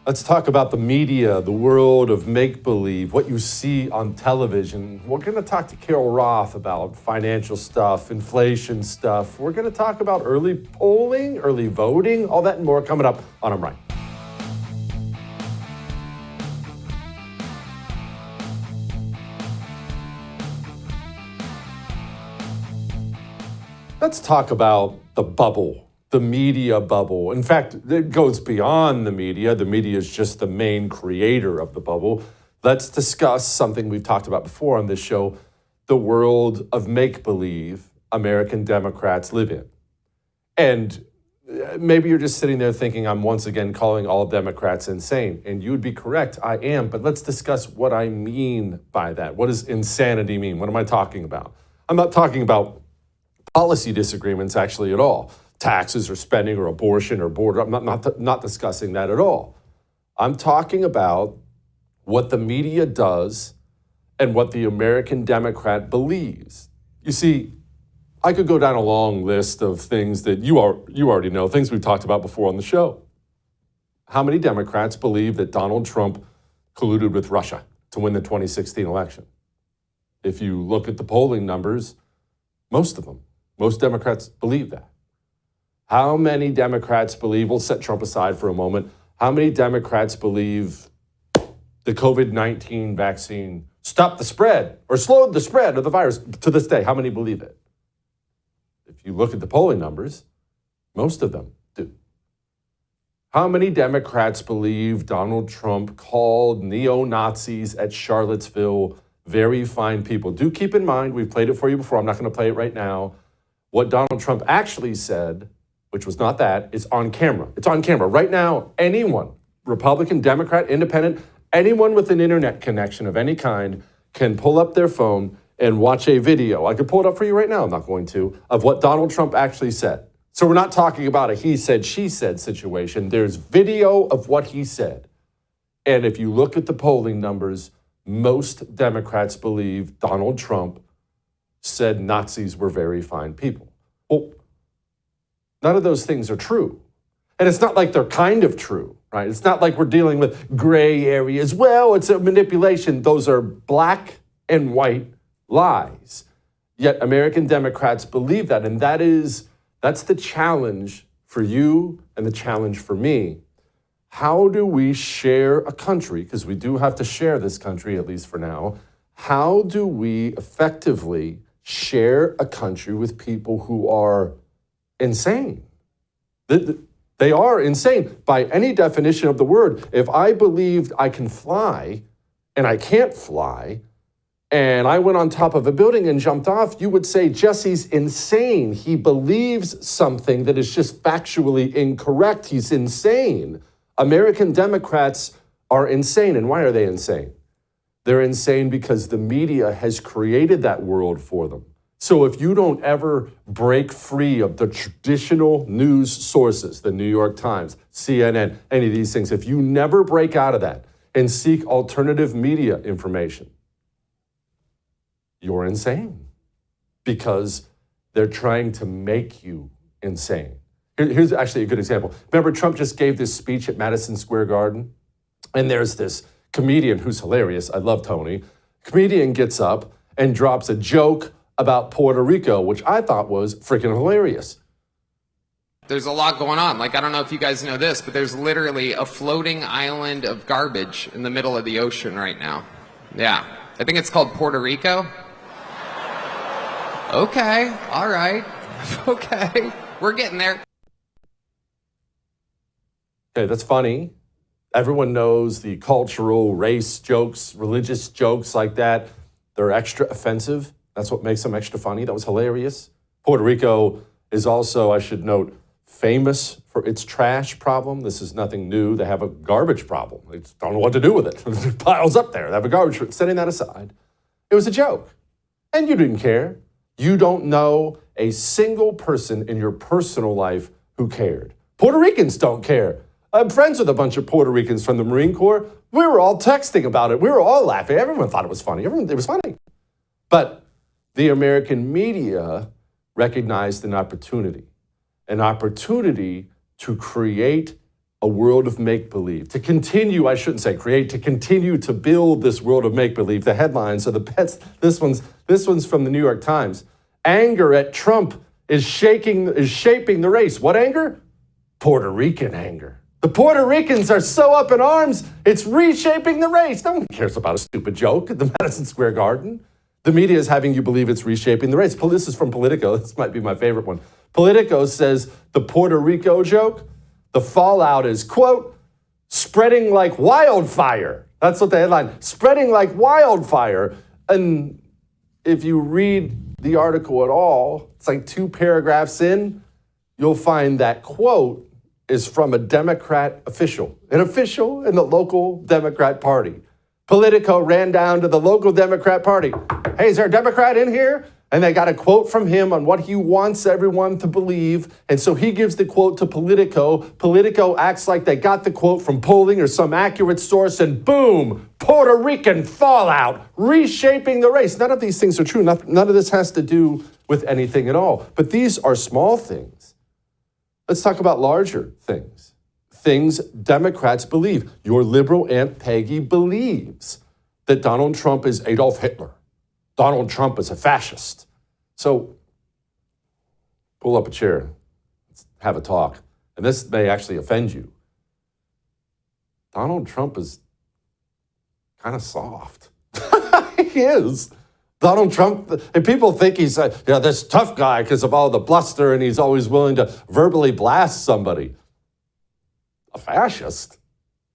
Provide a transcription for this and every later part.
Let's talk about the media, the world of make-believe, what you see on television. We're going to talk to Carol Roth about financial stuff, inflation stuff. We're going to talk about early polling, early voting, all that and more coming up on I'm Right. Let's talk about the bubble, the media bubble. In fact, it goes beyond the media. The media is just the main creator of the bubble. Let's discuss something we've talked about before on this show, the world of make-believe American Democrats live in. And maybe you're just sitting there thinking I'm once again calling all Democrats insane. And you would be correct, I am. But let's discuss what I mean by that. What does insanity mean? What am I talking about? I'm not talking about policy disagreements actually at all. Taxes or spending or abortion or border. I'm not discussing that at all. I'm talking about what the media does and what the American Democrat believes. You see, I could go down a long list of things that you already know, things we've talked about before on the show. How many Democrats believe that Donald Trump colluded with Russia to win the 2016 election? If you look at the polling numbers, most of them. Most Democrats believe that. How many Democrats believe, we'll set Trump aside for a moment, how many Democrats believe the COVID-19 vaccine stopped the spread or slowed the spread of the virus to this day? How many believe it? If you look at the polling numbers, most of them do. How many Democrats believe Donald Trump called neo-Nazis at Charlottesville very fine people? Do keep in mind, we've played it for you before, I'm not going to play it right now. What Donald Trump actually said, which was not that, is on camera. It's on camera. Right now, anyone, Republican, Democrat, Independent, anyone with an internet connection of any kind can pull up their phone and watch a video. I could pull it up for you right now, I'm not going to, of what Donald Trump actually said. So we're not talking about a he said, she said situation. There's video of what he said. And if you look at the polling numbers, most Democrats believe Donald Trump said Nazis were very fine people. Well, none of those things are true. And it's not like they're kind of true, right? It's not like we're dealing with gray areas. Well, it's a manipulation. Those are black and white lies. Yet American Democrats believe that. And that's the challenge for you and the challenge for me. How do we share a country? Because we do have to share this country, at least for now. How do we effectively share a country with people who are insane? They are insane by any definition of the word. If I believed I can fly and I can't fly, and I went on top of a building and jumped off, you would say, Jesse's insane. He believes something that is just factually incorrect. He's insane. American Democrats are insane. And why are they insane? They're insane because the media has created that world for them. So if you don't ever break free of the traditional news sources, the New York Times, CNN, any of these things, if you never break out of that and seek alternative media information, you're insane because they're trying to make you insane. Here's actually a good example. Remember, Trump just gave this speech at Madison Square Garden, and there's this comedian who's hilarious. I love Tony. Comedian gets up and drops a joke about Puerto Rico, which I thought was freaking hilarious. There's a lot going on. Like, I don't know if you guys know this, but there's literally a floating island of garbage in the middle of the ocean right now. Yeah. I think it's called Puerto Rico. Okay. All right. Okay. We're getting there. Okay, that's funny. Everyone knows the cultural race jokes, religious jokes like that. They're extra offensive. That's what makes them extra funny. That was hilarious. Puerto Rico is also, I should note, famous for its trash problem. This is nothing new. They have a garbage problem. They just don't know what to do with it. It piles up there. They have a garbage. Setting that aside, it was a joke. And you didn't care. You don't know a single person in your personal life who cared. Puerto Ricans don't care. I'm friends with a bunch of Puerto Ricans from the Marine Corps. We were all texting about it. We were all laughing. Everyone thought it was funny. It was funny. But the American media recognized an opportunity to create a world of make-believe. To continue, I shouldn't say create, to continue to build this world of make-believe. The headlines are the best. This one's from the New York Times. Anger at Trump is shaping the race. What anger? Puerto Rican anger. The Puerto Ricans are so up in arms, it's reshaping the race. No one cares about a stupid joke at the Madison Square Garden. The media is having you believe it's reshaping the race. This is from Politico. This might be my favorite one. Politico says the Puerto Rico joke, the fallout is, quote, spreading like wildfire. That's what the headline, spreading like wildfire. And if you read the article at all, it's like 2 paragraphs in, you'll find that quote is from a Democrat official, an official in the local Democrat Party. Politico ran down to the local Democrat Party. Hey, is there a Democrat in here? And they got a quote from him on what he wants everyone to believe. And so he gives the quote to Politico. Politico acts like they got the quote from polling or some accurate source, and boom, Puerto Rican fallout, reshaping the race. None of these things are true. None of this has to do with anything at all. But these are small things. Let's talk about larger things. Things Democrats believe. Your liberal Aunt Peggy believes that Donald Trump is Adolf Hitler. Donald Trump is a fascist. So pull up a chair. Let's have a talk. And this may actually offend you. Donald Trump is kind of soft. He is. Donald Trump, and people think he's this tough guy because of all the bluster and he's always willing to verbally blast somebody. A fascist?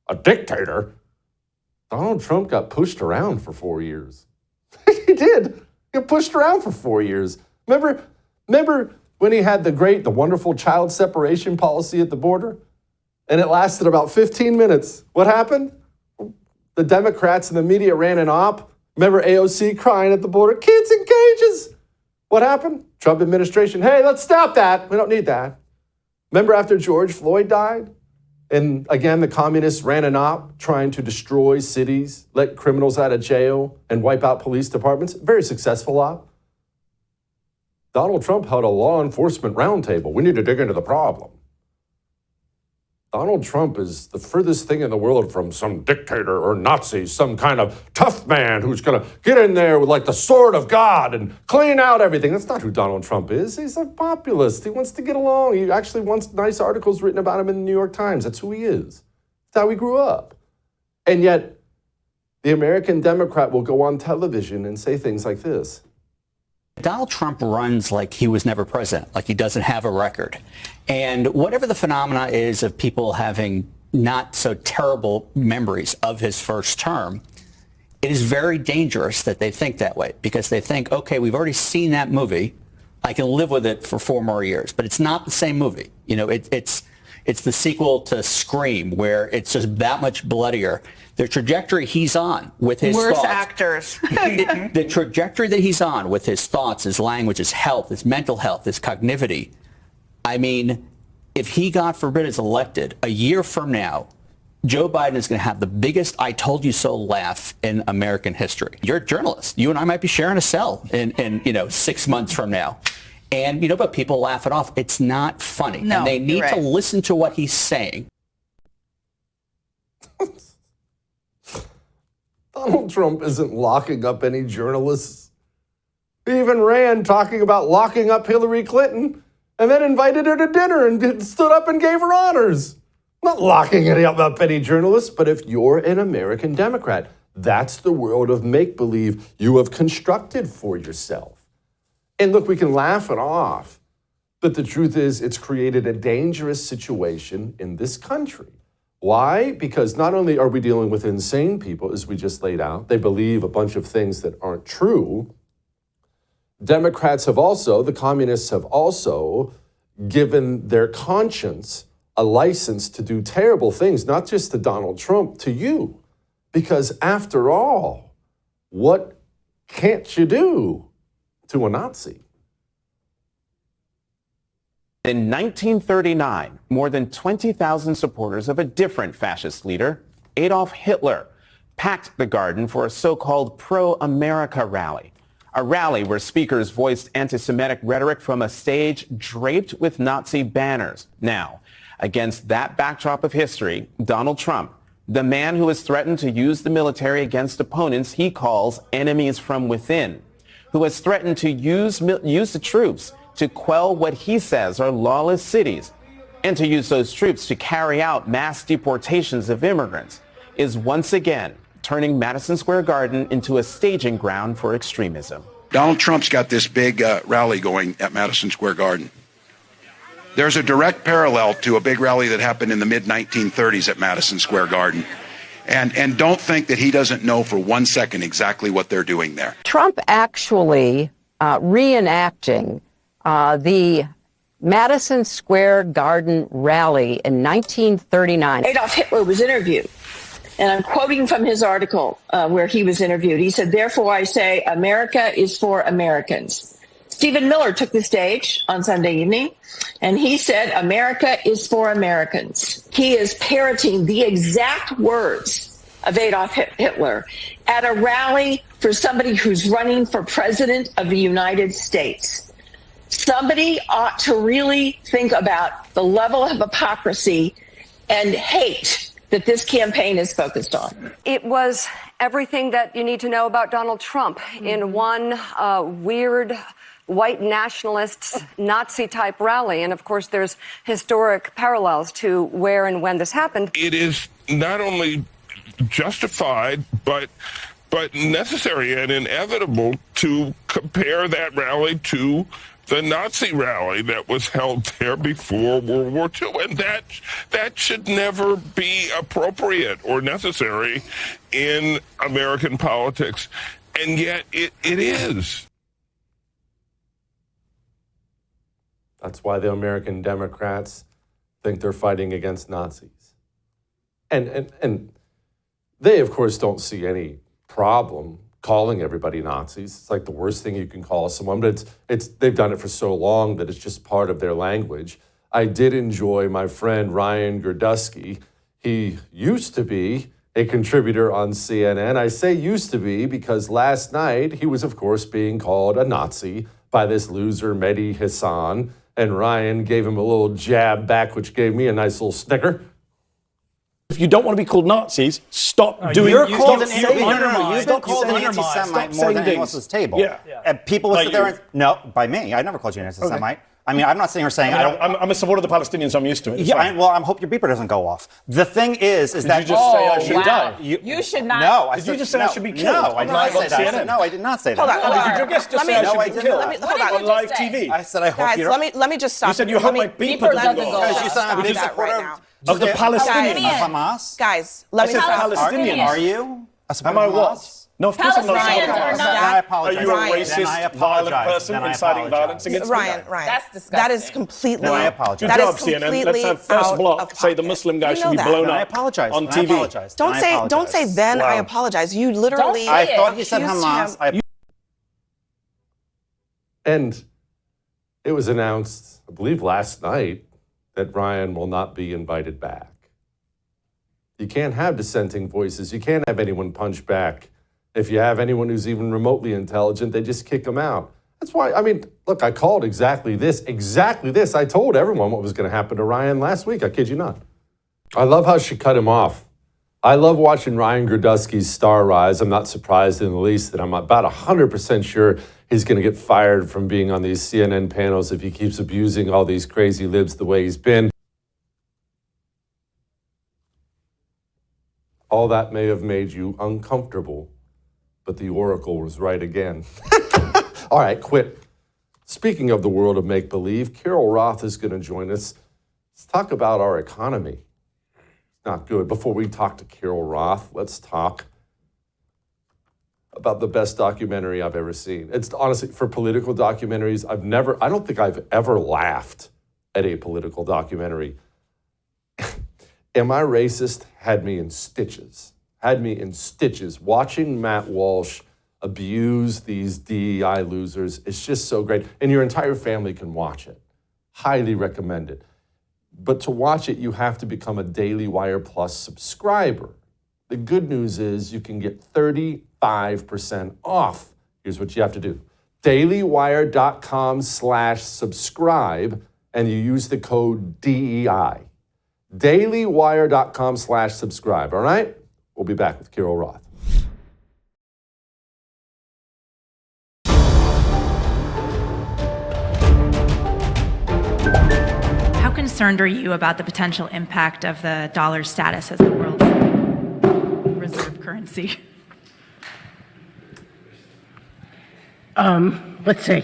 A dictator? Donald Trump got pushed around for 4 years. He did. He got pushed around for 4 years. Remember when he had the wonderful child separation policy at the border? And it lasted about 15 minutes. What happened? The Democrats and the media ran an op. Remember AOC crying at the border? Kids in cages. What happened? Trump administration, hey, let's stop that. We don't need that. Remember after George Floyd died? And again, the communists ran an op trying to destroy cities, let criminals out of jail, and wipe out police departments. Very successful op. Donald Trump held a law enforcement roundtable. We need to dig into the problem. Donald Trump is the furthest thing in the world from some dictator or Nazi, some kind of tough man who's going to get in there with like the sword of God and clean out everything. That's not who Donald Trump is. He's a populist. He wants to get along. He actually wants nice articles written about him in the New York Times. That's who he is. That's how he grew up. And yet, the American Democrat will go on television and say things like this. Donald Trump runs like he was never president, like he doesn't have a record. And whatever the phenomena is of people having not so terrible memories of his first term, it is very dangerous that they think that way because they think, okay, we've already seen that movie. I can live with it for 4 more years. But it's not the same movie. You know, it's the sequel to Scream, where it's just that much bloodier. The trajectory he's on with his Worse thoughts. actors. The trajectory that he's on with his thoughts, his language, his health, his mental health, his cognitivity. I mean, if he, God forbid, is elected a year from now, Joe Biden is going to have the biggest I told you so laugh in American history. You're a journalist. You and I might be sharing a cell in 6 months from now. And, but people laugh it off. It's not funny. No, and they need right. to listen to what he's saying. Donald Trump isn't locking up any journalists. He even ran talking about locking up Hillary Clinton and then invited her to dinner and stood up and gave her honors. Not locking up any journalists, but if you're an American Democrat, that's the world of make-believe you have constructed for yourself. And look, we can laugh it off, but the truth is it's created a dangerous situation in this country. Why? Because not only are we dealing with insane people, as we just laid out, they believe a bunch of things that aren't true. Democrats have also, the communists have also given their conscience a license to do terrible things, not just to Donald Trump, to you. Because after all, what can't you do to a Nazi? In 1939, more than 20,000 supporters of a different fascist leader, Adolf Hitler, packed the garden for a so-called pro-America rally. A rally where speakers voiced anti-Semitic rhetoric from a stage draped with Nazi banners. Now, Against that backdrop of history, Donald Trump, the man who has threatened to use the military against opponents he calls enemies from within, who has threatened to use the troops to quell what he says are lawless cities, and to use those troops to carry out mass deportations of immigrants, is once again turning Madison Square Garden into a staging ground for extremism. Donald Trump's got this big rally going at Madison Square Garden. There's a direct parallel to a big rally that happened in the mid-1930s at Madison Square Garden. And don't think that he doesn't know for 1 second exactly what they're doing there. Trump actually reenacting the Madison Square Garden rally in 1939. Adolf Hitler was interviewed, and I'm quoting from his article where he was interviewed. He said, "Therefore I say America is for Americans." Stephen Miller took the stage on Sunday evening, and he said, "America is for Americans." He is parroting the exact words of Adolf Hitler at a rally for somebody who's running for president of the United States. Somebody ought to really think about the level of hypocrisy and hate that this campaign is focused on. It was everything that you need to know about Donald Trump in one weird white nationalist Nazi-type rally. And, of course, there's historic parallels to where and when this happened. It is not only justified, but necessary and inevitable to compare that rally to the Nazi rally that was held there before World War II. And that should never be appropriate or necessary in American politics. And yet it is. That's why the American Democrats think they're fighting against Nazis. And they, of course, don't see any problem calling everybody Nazis. It's like the worst thing you can call someone, but they've done it for so long that it's just part of their language. I did enjoy my friend Ryan Gerdusky. He used to be a contributor on CNN. I say used to be because last night he was, of course, being called a Nazi by this loser Mehdi Hassan, and Ryan gave him a little jab back, which gave me a nice little snicker. If you don't want to be called Nazis, stop doing it. You're called an anti-Semite. You've been called an anti-Semite more than anyone else's table. Yeah. And people will sit there and, no, by me. I never called you an anti-Semite. Okay. I mean, I'm not sitting here saying I'm a supporter of the Palestinians, so I'm used to it. Yeah, I hope your beeper doesn't go off. The thing is that... you just say I should die? You should not. No, Did you just say I should be killed? No, I did not say that. No, I did not say that. Hold on. Did your guest just say I should be killed on live TV? I said I hope you don't... Let me just stop. You said you hope my beeper doesn't go off. Because you said I'm a big supporter of the Palestinians. Of Hamas? Guys, let me just stop. Palestinians. Are you? Am I what? No, of course I'm not. I apologize. Are you a racist, violent person inciting violence against Ryan, that's disgusting. That is completely. I apologize. Good job, CNN. Let's have first block say the Muslim guy should be blown up. I apologize. On TV. Don't say then I apologize. You literally. I thought he said Hamas. And it was announced, I believe last night, that Ryan will not be invited back. You can't have dissenting voices. You can't have anyone punch back. If you have anyone who's even remotely intelligent, they just kick them out. That's why, I mean, look, I called exactly this. I told everyone what was going to happen to Ryan last week. I kid you not. I love how she cut him off. I love watching Ryan Gerdusky's star rise. I'm not surprised in the least that I'm about 100% sure he's going to get fired from being on these CNN panels if he keeps abusing all these crazy libs the way he's been. All that may have made you uncomfortable, but the Oracle was right again. All right, quit. Speaking of the world of make-believe, Carol Roth is going to join us. Let's talk about our economy. It's not good. Before we talk to Carol Roth, let's talk about the best documentary I've ever seen. It's honestly, for political documentaries, I don't think I've ever laughed at a political documentary. Am I Racist had me in stitches. Watching Matt Walsh abuse these DEI losers is just so great. And your entire family can watch it. Highly recommend it. But to watch it, you have to become a Daily Wire Plus subscriber. The good news is you can get 35% off. Here's what you have to do. dailywire.com/subscribe, and you use the code DEI. dailywire.com/subscribe. All right? We'll be back with Carol Roth. How concerned are you about the potential impact of the dollar's status as the world's reserve currency? Let's see.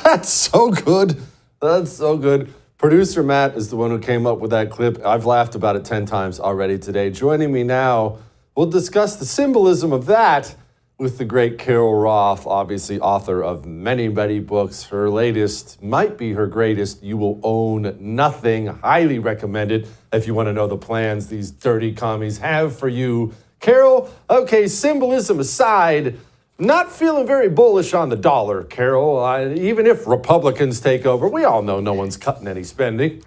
That's so good. That's so good. Producer Matt is the one who came up with that clip. I've laughed about it 10 times already today. Joining me now, we'll discuss the symbolism of that with the great Carol Roth, obviously author of many, many books. Her latest might be her greatest, You Will Own Nothing. Highly recommended if you want to know the plans these dirty commies have for you. Carol, okay, symbolism aside, not feeling very bullish on the dollar, Carol. Even if Republicans take over, we all know no one's cutting any spending.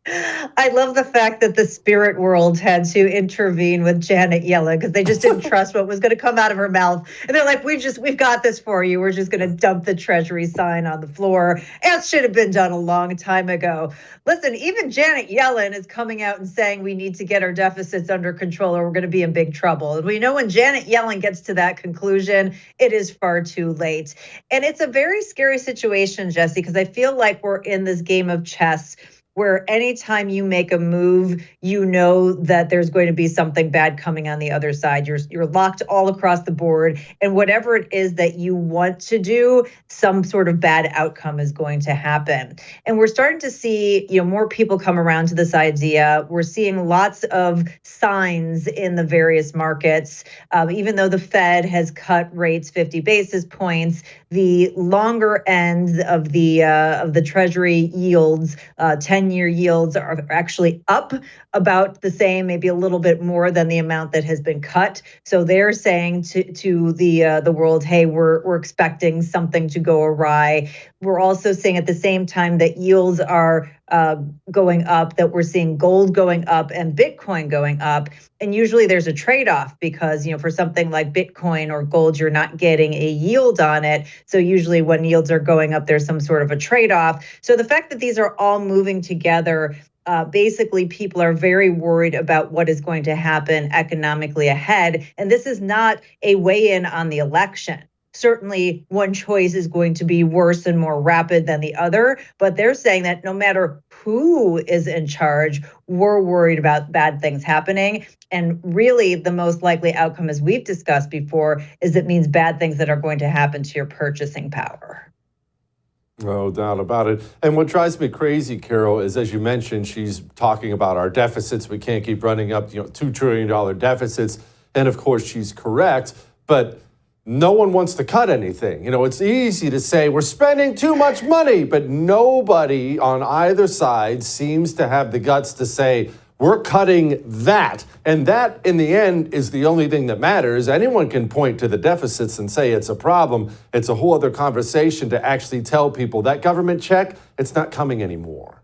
I love the fact that the spirit world had to intervene with Janet Yellen because they just didn't trust what was going to come out of her mouth. And they're like, we've got this for you. We're just going to dump the Treasury sign on the floor. It should have been done a long time ago. Listen, even Janet Yellen is coming out and saying we need to get our deficits under control or we're going to be in big trouble. And we know when Janet Yellen gets to that conclusion, it is far too late. And it's a very scary situation, Jesse, because I feel like we're in this game of chess where anytime you make a move, you know that there's going to be something bad coming on the other side. You're locked all across the board, and whatever it is that you want to do, some sort of bad outcome is going to happen. And we're starting to see, more people come around to this idea. We're seeing lots of signs in the various markets. Even though the Fed has cut rates 50 basis points, the longer end of the Treasury yields, 10-year yields are actually up about the same, maybe a little bit more than the amount that has been cut. So they're saying to the world, hey, we're expecting something to go awry. We're also seeing at the same time that yields are going up, that we're seeing gold going up and Bitcoin going up. And usually there's a trade-off because, for something like Bitcoin or gold, you're not getting a yield on it. So usually when yields are going up, there's some sort of a trade-off. So the fact that these are all moving together, basically people are very worried about what is going to happen economically ahead. And this is not a weigh-in on the election. Certainly one choice is going to be worse and more rapid than the other, but they're saying that no matter who is in charge, we're worried about bad things happening. And really the most likely outcome, as we've discussed before, is it means bad things that are going to happen to your purchasing power. No doubt about it. And what drives me crazy, Carol, is as you mentioned, she's talking about our deficits. We can't keep running up, $2 trillion deficits. And of course, she's correct. But no one wants to cut anything. It's easy to say we're spending too much money, but nobody on either side seems to have the guts to say we're cutting that. And that, in the end, is the only thing that matters. Anyone can point to the deficits and say it's a problem. It's a whole other conversation to actually tell people that government check, it's not coming anymore.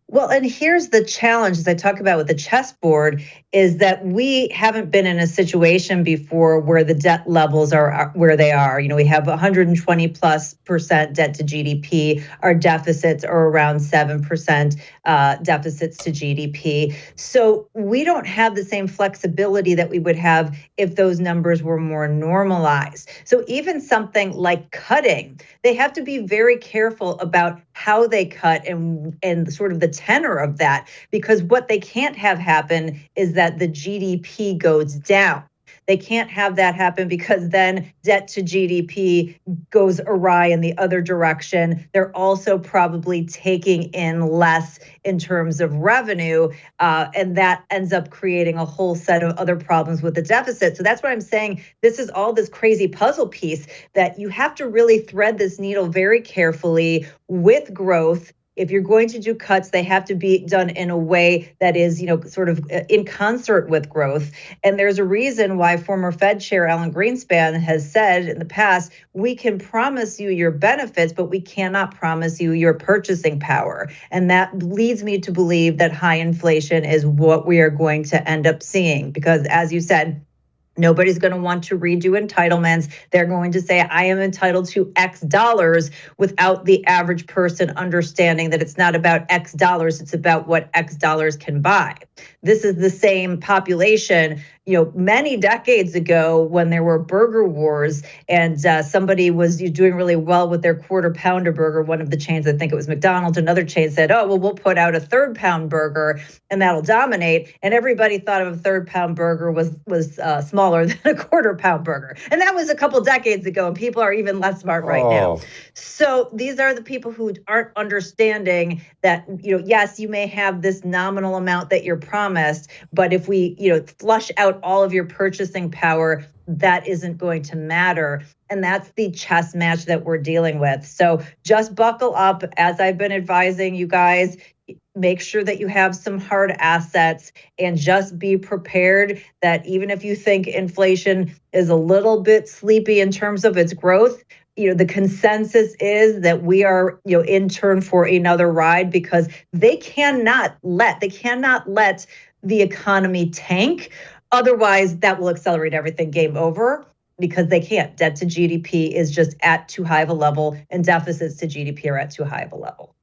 Well, and here's the challenge, as I talk about with the chessboard, is that we haven't been in a situation before where the debt levels are where they are. We have 120+% debt to GDP. Our deficits are around 7% deficits to GDP. So we don't have the same flexibility that we would have if those numbers were more normalized. So even something like cutting, they have to be very careful about how they cut and sort of the tenor of that, because what they can't have happen is that the GDP goes down. They can't have that happen because then debt to GDP goes awry in the other direction. They're also probably taking in less in terms of revenue, and that ends up creating a whole set of other problems with the deficit. So that's why I'm saying this is all this crazy puzzle piece that you have to really thread this needle very carefully with growth. If you're going to do cuts, they have to be done in a way that is, sort of in concert with growth. And there's a reason why former Fed Chair Alan Greenspan has said in the past, we can promise you your benefits, but we cannot promise you your purchasing power. And that leads me to believe that high inflation is what we are going to end up seeing. Because as you said, Nobody's going to want to redo entitlements. They're going to say, I am entitled to X dollars without the average person understanding that it's not about X dollars, it's about what X dollars can buy. This is the same population, many decades ago when there were burger wars and somebody was doing really well with their quarter pounder burger. One of the chains, I think it was McDonald's, another chain said, oh, well, we'll put out a third pound burger and that'll dominate. And everybody thought of a third pound burger was smaller than a quarter pound burger. And that was a couple decades ago, and people are even less smart right now. So these are the people who aren't understanding that, yes, you may have this nominal amount that you're promised, but if we, flush out all of your purchasing power, that isn't going to matter. And that's the chess match that we're dealing with. So just buckle up. As I've been advising you guys, make sure that you have some hard assets and just be prepared that even if you think inflation is a little bit sleepy in terms of its growth, the consensus is that we are, in turn for another ride, because they cannot let the economy tank. Otherwise, that will accelerate everything. Game over, because they can't. Debt to GDP is just at too high of a level, and deficits to GDP are at too high of a level.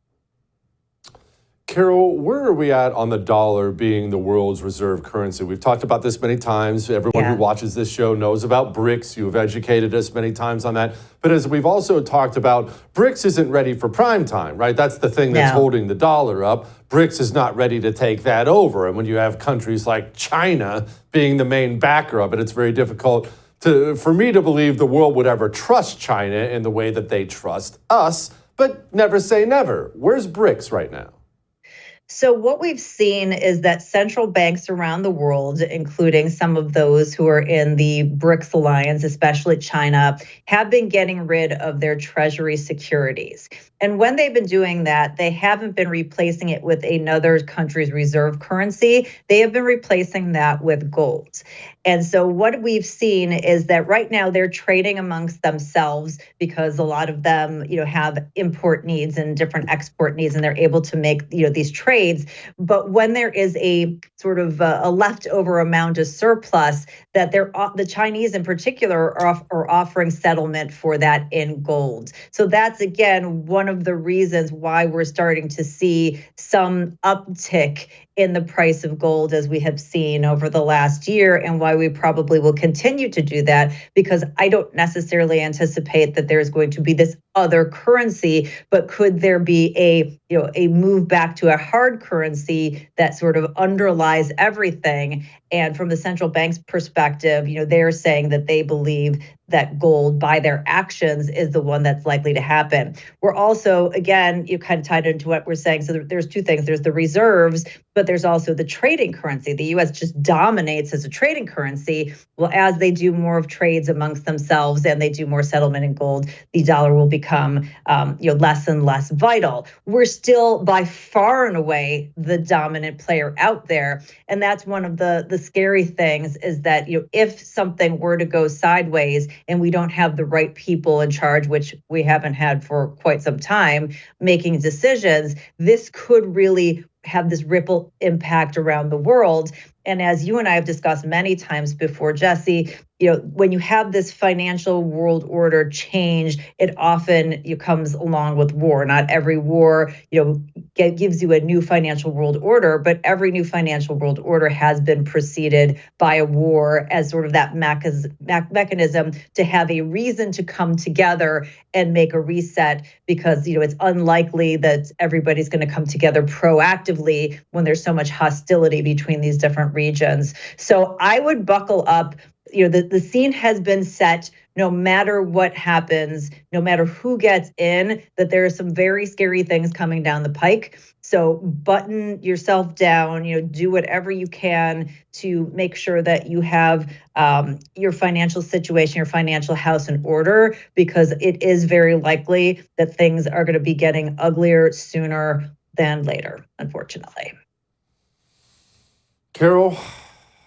Carol, where are we at on the dollar being the world's reserve currency? We've talked about this many times. Everyone who watches this show knows about BRICS. You have educated us many times on that. But as we've also talked about, BRICS isn't ready for prime time, right? That's the thing that's holding the dollar up. BRICS is not ready to take that over. And when you have countries like China being the main backer of it, it's very difficult for me to believe the world would ever trust China in the way that they trust us. But never say never. Where's BRICS right now? So what we've seen is that central banks around the world, including some of those who are in the BRICS alliance, especially China, have been getting rid of their treasury securities. And when they've been doing that, they haven't been replacing it with another country's reserve currency. They have been replacing that with gold. And so what we've seen is that right now they're trading amongst themselves because a lot of them, have import needs and different export needs, and they're able to make, these trades. But when there is a sort of a leftover amount of surplus, that the Chinese in particular are offering settlement for that in gold. So that's, again, one of the reasons why we're starting to see some uptick in the price of gold, as we have seen over the last year, and why we probably will continue to do that, because I don't necessarily anticipate that there's going to be this other currency, but could there be a move back to a hard currency that sort of underlies everything? And from the central bank's perspective, they're saying that they believe that gold, by their actions, is the one that's likely to happen. We're also, again, you kind of tied into what we're saying. So there's two things. There's the reserves, but there's also the trading currency. The U.S. just dominates as a trading currency. Well, as they do more of trades amongst themselves and they do more settlement in gold, the dollar will become less and less vital. We're still by far and away the dominant player out there. And that's one of the scary things, is that if something were to go sideways and we don't have the right people in charge, which we haven't had for quite some time, making decisions, this could really have this ripple impact around the world. And as you and I have discussed many times before, Jesse, when you have this financial world order change, it often comes along with war. Not every war, gives you a new financial world order, but every new financial world order has been preceded by a war as sort of that mechanism to have a reason to come together and make a reset, because, it's unlikely that everybody's going to come together proactively when there's so much hostility between these different regions. So I would buckle up. The scene has been set. No matter what happens, no matter who gets in, that there are some very scary things coming down the pike. So button yourself down, do whatever you can to make sure that you have your financial situation, your financial house in order, because it is very likely that things are going to be getting uglier sooner than later, unfortunately. Carol,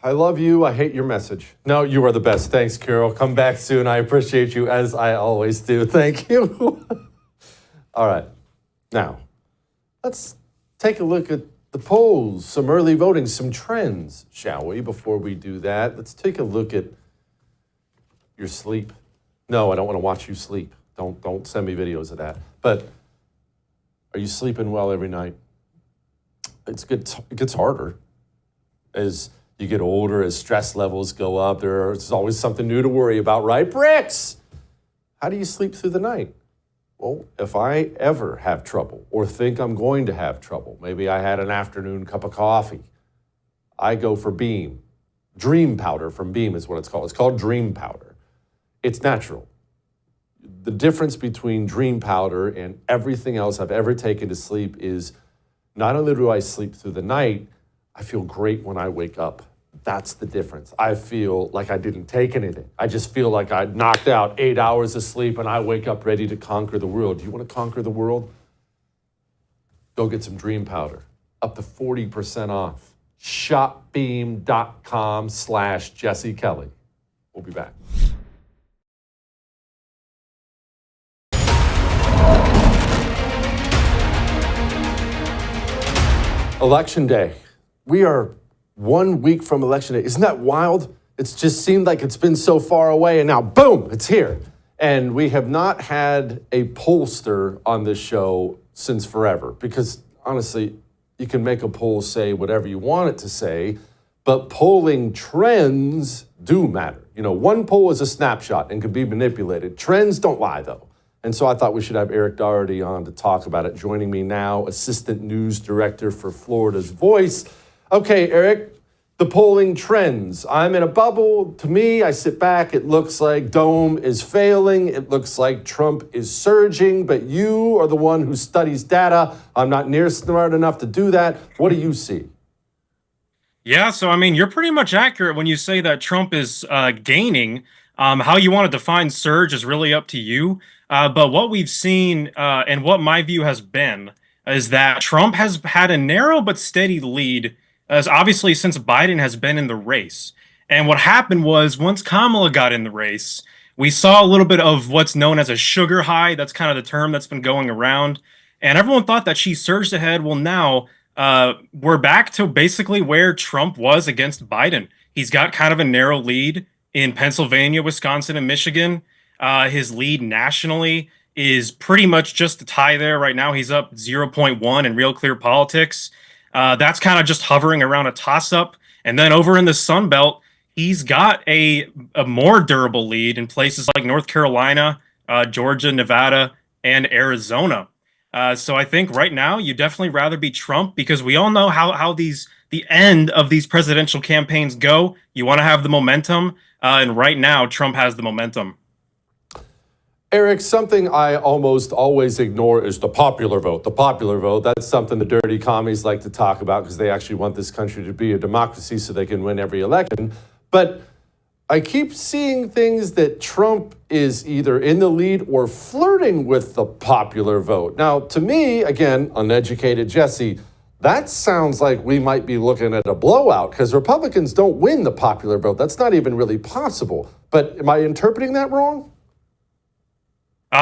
I love you. I hate your message. No, you are the best. Thanks, Carol. Come back soon. I appreciate you, as I always do. Thank you. All right. Now, let's take a look at the polls, some early voting, some trends, shall we? Before we do that, let's take a look at Your sleep. No, I don't want to watch you sleep. Don't send me videos of that. But are you sleeping well every night? It gets harder as you get older, as stress levels go up. There's always something new to worry about, right? Bricks! How do you sleep through the night? Well, if I ever have trouble or think I'm going to have trouble, maybe I had an afternoon cup of coffee, I go for Beam. Dream powder from Beam is what it's called. It's called Dream powder. It's natural. The difference between Dream powder and everything else I've ever taken to sleep is not only do I sleep through the night, I feel great when I wake up. That's the difference. I feel like I didn't take anything. I just feel like I knocked out 8 hours of sleep and I wake up ready to conquer the world. Do you want to conquer the world? Go get some Dream powder. Up to 40% off. Shopbeam.com/Jesse Kelly. We'll be back. Election day. We are 1 week from election day. Isn't that wild? It's just seemed like it's been so far away, and now, boom, it's here. And we have not had a pollster on this show since forever, because honestly, you can make a poll say whatever you want it to say, but polling trends do matter. You know, one poll is a snapshot and can be manipulated. Trends don't lie, though. And so I thought we should have Eric Daugherty on to talk about it. Joining me now, Assistant News Director for Florida's Voice. Okay, Eric, the polling trends. I'm in a bubble. To me, I sit back. It looks like Dome is failing. It looks like Trump is surging, but you are the one who studies data. I'm not near smart enough to do that. What do you see? Yeah, so I mean, you're pretty much accurate when you say that Trump is gaining. How you want to define surge is really up to you. But what we've seen and what my view has been is that Trump has had a narrow but steady lead, as obviously since Biden has been in the race. And what happened was once Kamala got in the race, we saw a little bit of what's known as a sugar high. That's kind of the term that's been going around. And everyone thought that she surged ahead. Well, now we're back to basically where Trump was against Biden. He's got kind of a narrow lead in Pennsylvania, Wisconsin, and Michigan. His lead nationally is pretty much just a tie there. Right now, he's up 0.1 in Real Clear Politics. That's kind of just hovering around a toss-up. And then over in the Sun Belt, he's got a more durable lead in places like North Carolina, Georgia, Nevada, and Arizona. So I think right now, you definitely rather be Trump because we all know how the end of these presidential campaigns go. You want to have the momentum. And right now, Trump has the momentum. Eric, something I almost always ignore is the popular vote. The popular vote, that's something the dirty commies like to talk about because they actually want this country to be a democracy so they can win every election. But I keep seeing things that Trump is either in the lead or flirting with the popular vote. Now, to me, again, uneducated Jesse, that sounds like we might be looking at a blowout because Republicans don't win the popular vote. That's not even really possible. But am I interpreting that wrong?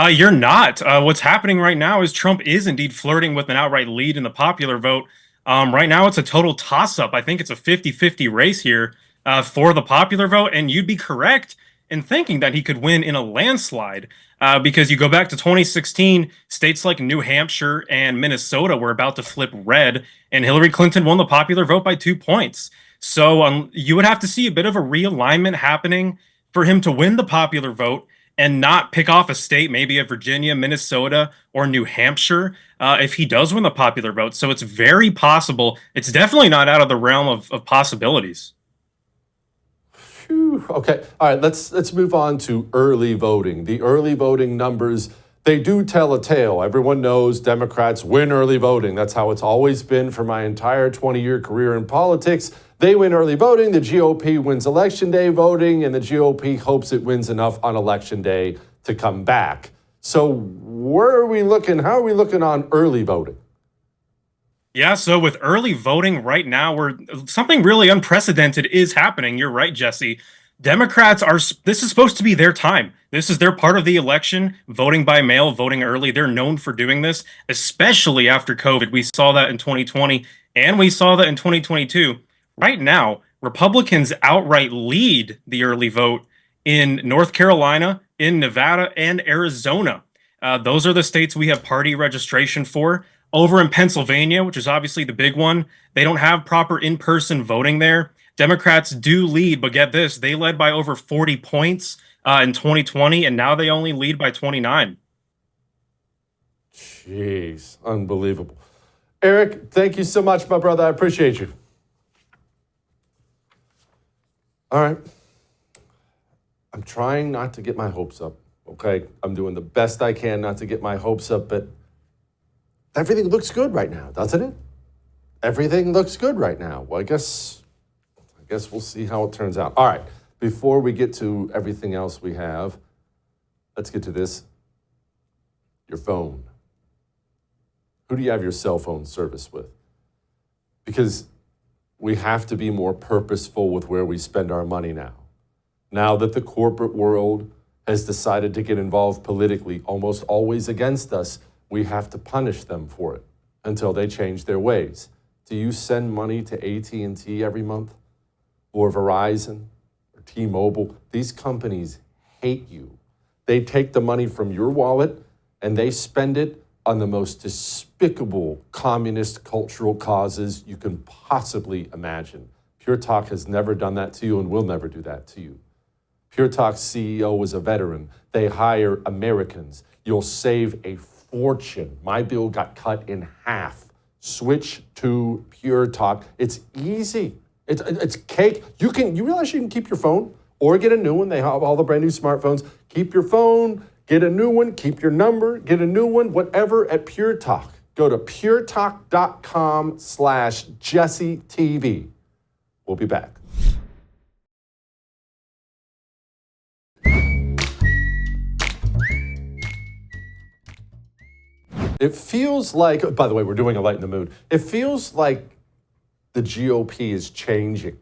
You're not. What's happening right now is Trump is indeed flirting with an outright lead in the popular vote. Right now, it's a total toss-up. I think it's a 50-50 race here for the popular vote, and you'd be correct in thinking that he could win in a landslide because you go back to 2016, states like New Hampshire and Minnesota were about to flip red, and Hillary Clinton won the popular vote by 2 points. So you would have to see a bit of a realignment happening for him to win the popular vote and not pick off a state, maybe a Virginia, Minnesota, or New Hampshire, if he does win the popular vote. So it's very possible. It's definitely not out of the realm of possibilities. Phew. Okay. All right. Let's move on to early voting. The early voting numbers, they do tell a tale. Everyone knows Democrats win early voting. That's how it's always been for my entire 20-year career in politics. They win early voting, the GOP wins election day voting, and the GOP hopes it wins enough on election day to come back. So where are we looking? How are we looking on early voting? Yeah, so with early voting right now, something really unprecedented is happening. You're right, Jesse. Democrats this is supposed to be their time. This is their part of the election, voting by mail, voting early. They're known for doing this, especially after COVID. We saw that in 2020 and we saw that in 2022. Right now, Republicans outright lead the early vote in North Carolina, in Nevada, and Arizona. Those are the states we have party registration for. Over in Pennsylvania, which is obviously the big one, they don't have proper in-person voting there. Democrats do lead, but get this, they led by over 40 points in 2020, and now they only lead by 29. Jeez, unbelievable. Eric, thank you so much, my brother. I appreciate you. All right. I'm trying not to get my hopes up, okay? I'm doing the best I can not to get my hopes up, but everything looks good right now, doesn't it? Everything looks good right now. Well, I guess we'll see how it turns out. All right, before we get to everything else we have, let's get to this. Your phone. Who do you have your cell phone service with? Because we have to be more purposeful with where we spend our money now. Now that the corporate world has decided to get involved politically, almost always against us, we have to punish them for it until they change their ways. Do you send money to AT&T every month? Or Verizon? Or T-Mobile? These companies hate you. They take the money from your wallet and they spend it on the most despicable communist cultural causes you can possibly imagine. Pure Talk has never done that to you and will never do that to you. Pure Talk's CEO is a veteran. They hire Americans. You'll save a fortune. My bill got cut in half. Switch to Pure Talk. It's easy. It's cake. You realize you can keep your phone or get a new one. They have all the brand new smartphones. Keep your phone, get a new one, keep your number, get a new one, whatever at Pure Talk. Go to puretalk.com/JesseTV. We'll be back. It feels like, by the way, we're doing a Light in the Mood. It feels like the GOP is changing.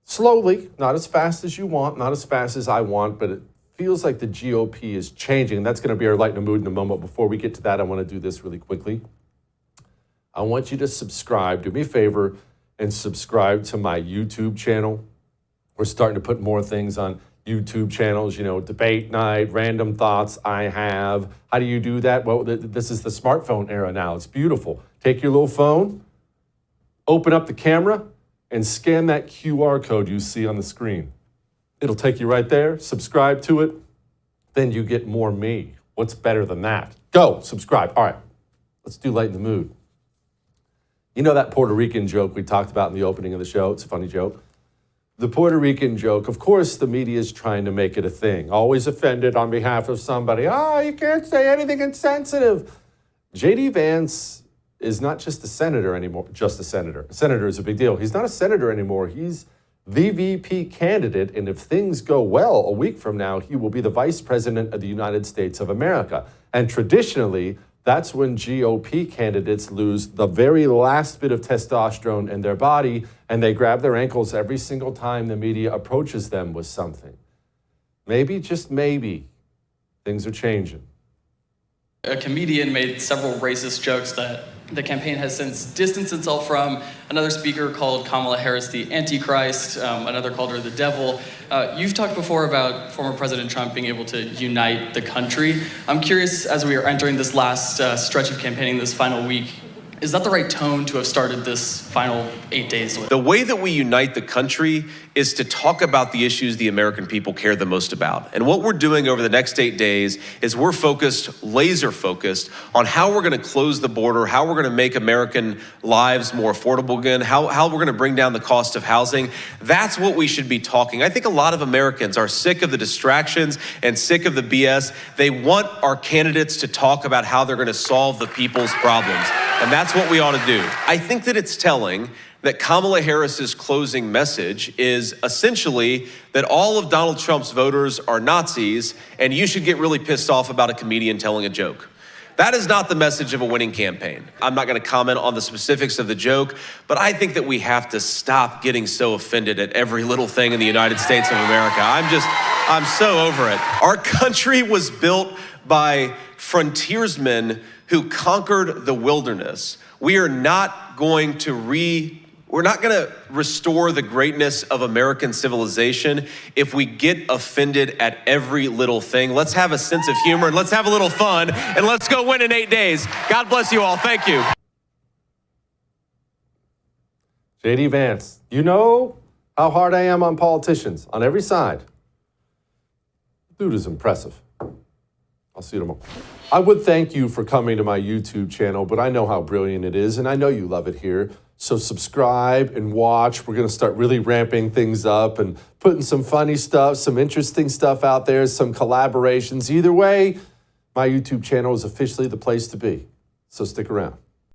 Slowly, not as fast as you want, not as fast as I want, but it feels like the GOP is changing. That's going to be our Light in the Mood in a moment. Before we get to that, I want to do this really quickly. I want you to subscribe. Do me a favor and subscribe to my YouTube channel. We're starting to put more things on YouTube channels, debate night, random thoughts I have. How do you do that? Well, this is the smartphone era now. It's beautiful. Take your little phone, open up the camera, and scan that QR code you see on the screen. It'll take you right there. Subscribe to it. Then you get more me. What's better than that? Go, subscribe. All right, let's do Light in the Mood. You know that Puerto Rican joke we talked about in the opening of the show? It's a funny joke. The Puerto Rican joke, of course, the media is trying to make it a thing. Always offended on behalf of somebody. You can't say anything insensitive. J.D. Vance is not just a senator anymore, just a senator. A senator is a big deal. He's not a senator anymore. He's the VP candidate, and if things go well, a week from now, he will be the vice president of the United States of America. And traditionally, that's when GOP candidates lose the very last bit of testosterone in their body, and they grab their ankles every single time the media approaches them with something. Maybe, just maybe, things are changing. A comedian made several racist jokes that the campaign has since distanced itself from. Another speaker called Kamala Harris the Antichrist. Another called her the devil. You've talked before about former President Trump being able to unite the country. I'm curious, as we are entering this last stretch of campaigning, this final week, is that the right tone to have started this final 8 days with? The way that we unite the country is to talk about the issues the American people care the most about. And what we're doing over the next 8 days is we're laser focused on how we're going to close the border, how we're going to make American lives more affordable again, how we're going to bring down the cost of housing. That's what we should be talking. I think a lot of Americans are sick of the distractions and sick of the BS. They want our candidates to talk about how they're going to solve the people's problems. And that's what we ought to do. I think that it's telling that Kamala Harris's closing message is essentially that all of Donald Trump's voters are Nazis and you should get really pissed off about a comedian telling a joke. That is not the message of a winning campaign. I'm not going to comment on the specifics of the joke, but I think that we have to stop getting so offended at every little thing in the United States of America. I'm so over it. Our country was built by frontiersmen who conquered the wilderness. We are not going to We're not going to restore the greatness of American civilization if we get offended at every little thing. Let's have a sense of humor and let's have a little fun and let's go win in 8 days. God bless you all. Thank you. J.D. Vance, you know how hard I am on politicians on every side. Dude is impressive. I'll see you tomorrow. I would thank you for coming to my YouTube channel, but I know how brilliant it is, and I know you love it here. So subscribe and watch. We're going to start really ramping things up and putting some funny stuff, some interesting stuff out there, some collaborations. Either way, my YouTube channel is officially the place to be. So stick around.